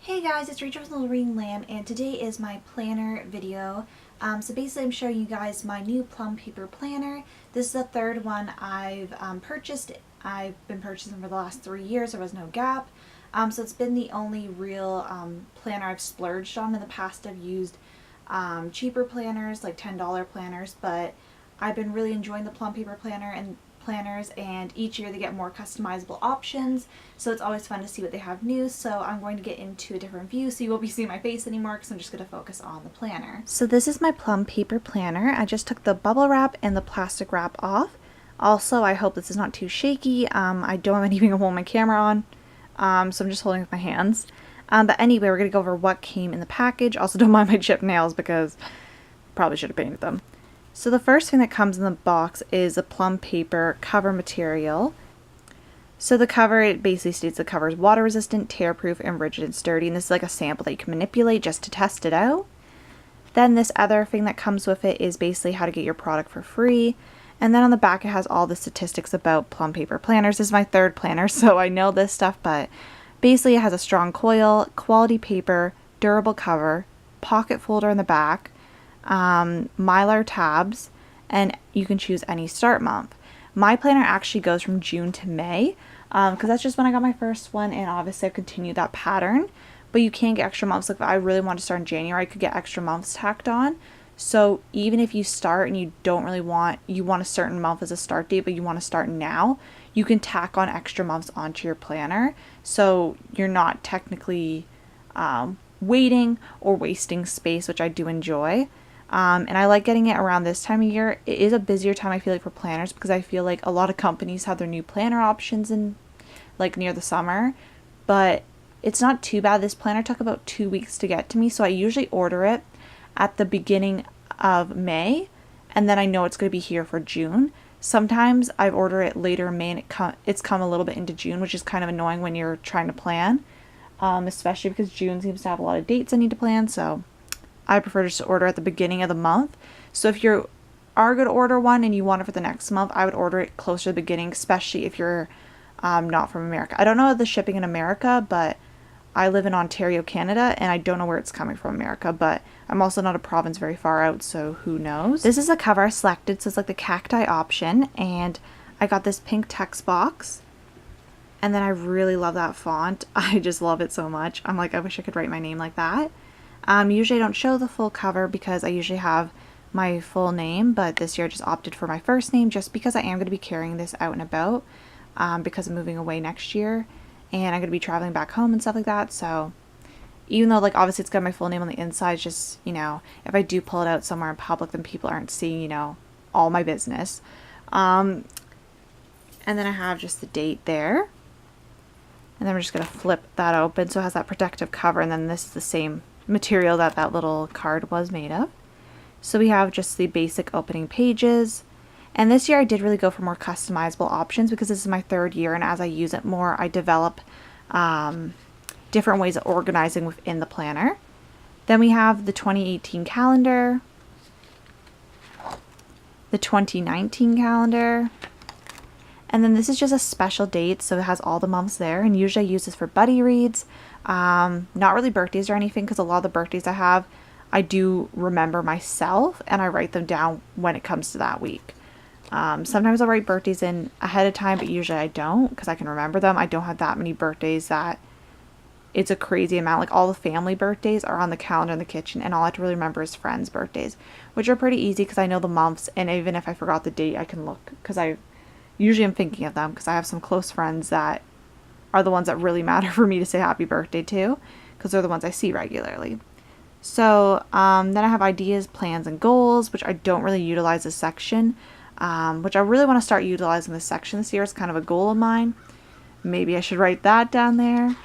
Hey guys, it's Rachel from the Reading Lamb, and today is my planner video. So basically I'm showing you guys my new Plum paper planner. This is the third one I've purchased. I've been purchasing for the last 3 years. There was no gap. So it's been the only real planner I've splurged on. In the past I've used cheaper planners, like $10 planners, but I've been really enjoying the Plum paper planner and planners, and each year they get more customizable options, so it's always fun to see what they have new. So I'm going to get into a different view, so you won't be seeing my face anymore because I'm just going to focus on the planner. So this is my Plum paper planner. I just took the bubble wrap and the plastic wrap off. Also, I hope this is not too shaky. I don't have anything to hold my camera on, so I'm just holding with my hands. But anyway, we're going to go over what came in the package. Also, don't mind my chipped nails because probably should have painted them. So the first thing that comes in the box is a Plum paper cover material. So the cover, it basically states the cover is water resistant, tear proof, and rigid and sturdy. And this is like a sample that you can manipulate just to test it out. Then this other thing that comes with it is basically how to get your product for free. And then on the back it has all the statistics about Plum paper planners. This is my third planner, so I know this stuff, but basically it has a strong coil, quality paper, durable cover, pocket folder in the back, mylar tabs, and you can choose any start month. My planner actually goes from June to May because that's just when I got my first one, and obviously I've continued that pattern, but you can get extra months. Like if I really want to start in January, I could get extra months tacked on. So even if you start and you don't really want a certain month as a start date, but you want to start now, you can tack on extra months onto your planner, so you're not technically waiting or wasting space, which I do enjoy. And I like getting it around this time of year. It is a busier time, I feel like, for planners, because I feel like a lot of companies have their new planner options in like near the summer, but it's not too bad. This planner took about 2 weeks to get to me, so I usually order it at the beginning of May, and then I know it's going to be here for June. Sometimes I've ordered it later in May and it's come a little bit into June, which is kind of annoying when you're trying to plan, especially because June seems to have a lot of dates I need to plan, so I prefer just to order at the beginning of the month. So if you are going to order one and you want it for the next month, I would order it closer to the beginning, especially if you're not from America. I don't know the shipping in America, but I live in Ontario, Canada, and I don't know where it's coming from America, but I'm also not a province very far out, so who knows. This is a cover I selected, so it's like the cacti option, and I got this pink text box, and then I really love that font. I just love it so much. I'm like, I wish I could write my name like that. Usually I don't show the full cover because I usually have my full name, but this year I just opted for my first name just because I am going to be carrying this out and about because I'm moving away next year and I'm going to be traveling back home and stuff like that. So even though like obviously it's got my full name on the inside, just, you know, if I do pull it out somewhere in public, then people aren't seeing, you know, all my business. And then I have just the date there. And then we're just going to flip that open so it has that protective cover, and then this is the same material that that little card was made of. So we have just the basic opening pages, and this year I did really go for more customizable options because this is my third year, and as I use it more I develop different ways of organizing within the planner. Then we have the 2018 calendar, the 2019 calendar, and then this is just a special date, so it has all the months there, and usually I use this for buddy reads. Not really birthdays or anything, because a lot of the birthdays I have I do remember myself and I write them down when it comes to that week. Sometimes I'll write birthdays in ahead of time, but usually I don't because I can remember them. I don't have that many birthdays that it's a crazy amount. Like all the family birthdays are on the calendar in the kitchen, and all I have to really remember is friends' birthdays, which are pretty easy because I know the months, and even if I forgot the date I can look because I usually am thinking of them because I have some close friends that are the ones that really matter for me to say happy birthday to because they're the ones I see regularly. So then I have ideas, plans, and goals, which I don't really utilize this section, which I really want to start utilizing this section this year. It's kind of a goal of mine. Maybe I should write that down there.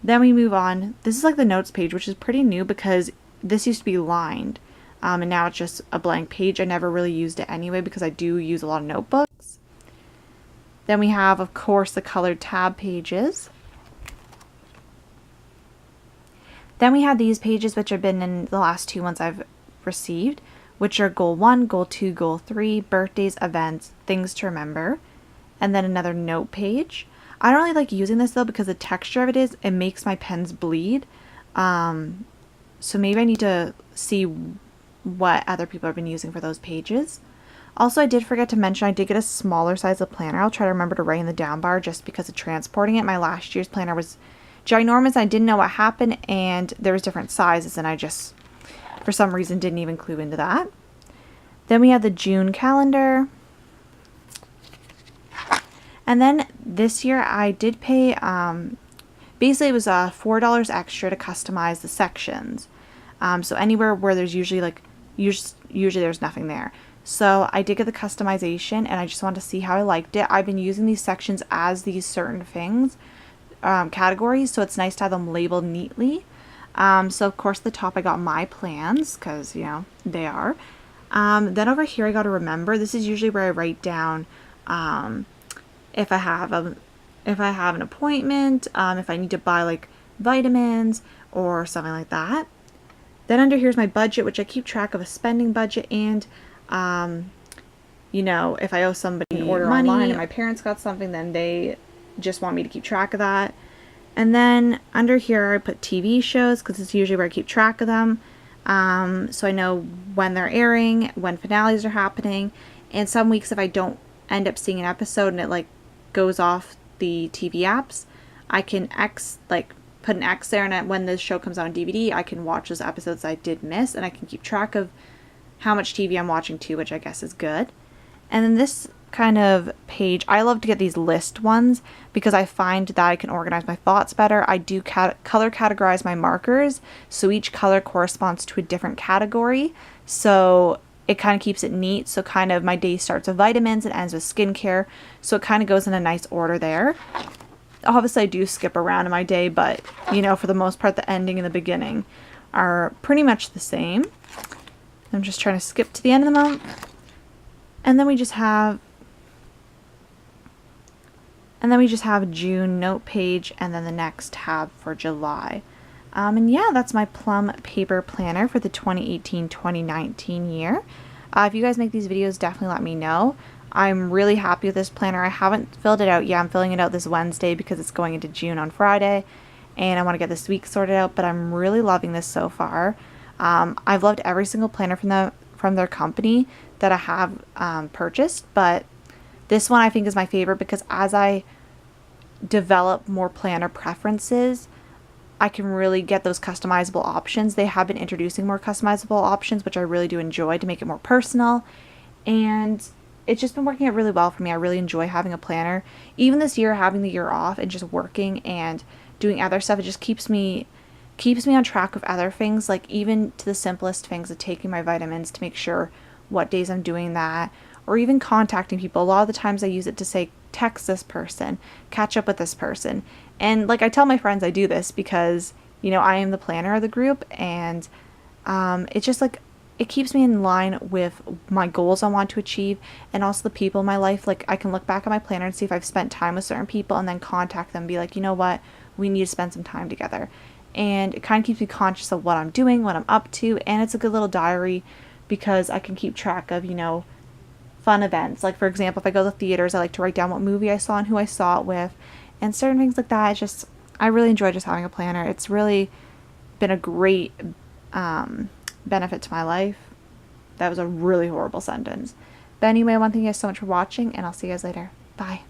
Then we move on. This is like the notes page, which is pretty new because this used to be lined, and now it's just a blank page. I never really used it anyway because I do use a lot of notebooks. Then we have, of course, the colored tab pages. Then we have these pages, which have been in the last 2 ones I've received, which are goal 1, goal 2, goal 3, birthdays, events, things to remember, and then another note page. I don't really like using this though because the texture of it makes my pens bleed. So maybe I need to see what other people have been using for those pages. Also, I did forget to mention I did get a smaller size of planner. I'll try to remember to write in the down bar just because of transporting it. My last year's planner was ginormous. I didn't know what happened, and there was different sizes, and I just, for some reason, didn't even clue into that. Then we have the June calendar. And then this year I did pay, basically it was $4 extra to customize the sections. So anywhere where there's usually like, usually there's nothing there. So I did get the customization, and I just wanted to see how I liked it. I've been using these sections as these certain things, categories, so it's nice to have them labeled neatly. So of course the top I got my plans, because, you know, they are. Then over here I got to remember, this is usually where I write down if I have an appointment, if I need to buy like vitamins or something like that. Then under here's my budget, which I keep track of a spending budget, and you know, if I owe somebody Order money online. and my parents got something, then they just want me to keep track of that. And then under here I put TV shows because it's usually where I keep track of them. So I know when they're airing, when finales are happening, and some weeks if I don't end up seeing an episode and it like goes off the TV apps, I can put an X there, and when the show comes out on DVD, I can watch those episodes I did miss, and I can keep track of how much TV I'm watching too, which I guess is good. And then this kind of page, I love to get these list ones because I find that I can organize my thoughts better. I do color categorize my markers, so each color corresponds to a different category, so it kind of keeps it neat. So kind of my day starts with vitamins and ends with skincare, so it kind of goes in a nice order there. Obviously I do skip around in my day, but you know, for the most part the ending and the beginning are pretty much the same. I'm just trying to skip to the end of the month. And then we just have June note page, and then the next tab for July. And yeah, that's my Plum paper planner for the 2018-2019 year. If you guys make these videos, definitely let me know. I'm really happy with this planner. I haven't filled it out yet. I'm filling it out this Wednesday because it's going into June on Friday, and I want to get this week sorted out, but I'm really loving this so far. I've loved every single planner from their company that I have purchased, but this one I think is my favorite because as I develop more planner preferences, I can really get those customizable options. They have been introducing more customizable options, which I really do enjoy, to make it more personal, and it's just been working out really well for me. I really enjoy having a planner. Even this year, having the year off and just working and doing other stuff, it just keeps me on track of other things, like even to the simplest things of taking my vitamins to make sure what days I'm doing that, or even contacting people. A lot of the times I use it to say, text this person, catch up with this person. And like I tell my friends I do this because, you know, I am the planner of the group, and it's just like, it keeps me in line with my goals I want to achieve, and also the people in my life. Like I can look back at my planner and see if I've spent time with certain people, and then contact them and be like, you know what, we need to spend some time together. And it kind of keeps me conscious of what I'm doing, what I'm up to, and it's a good little diary because I can keep track of, you know, fun events. Like for example, if I go to the theaters, I like to write down what movie I saw and who I saw it with, and certain things like that. It's just, I really enjoy just having a planner. It's really been a great benefit to my life. That was a really horrible sentence. But anyway, I want to thank you guys so much for watching, and I'll see you guys later. Bye.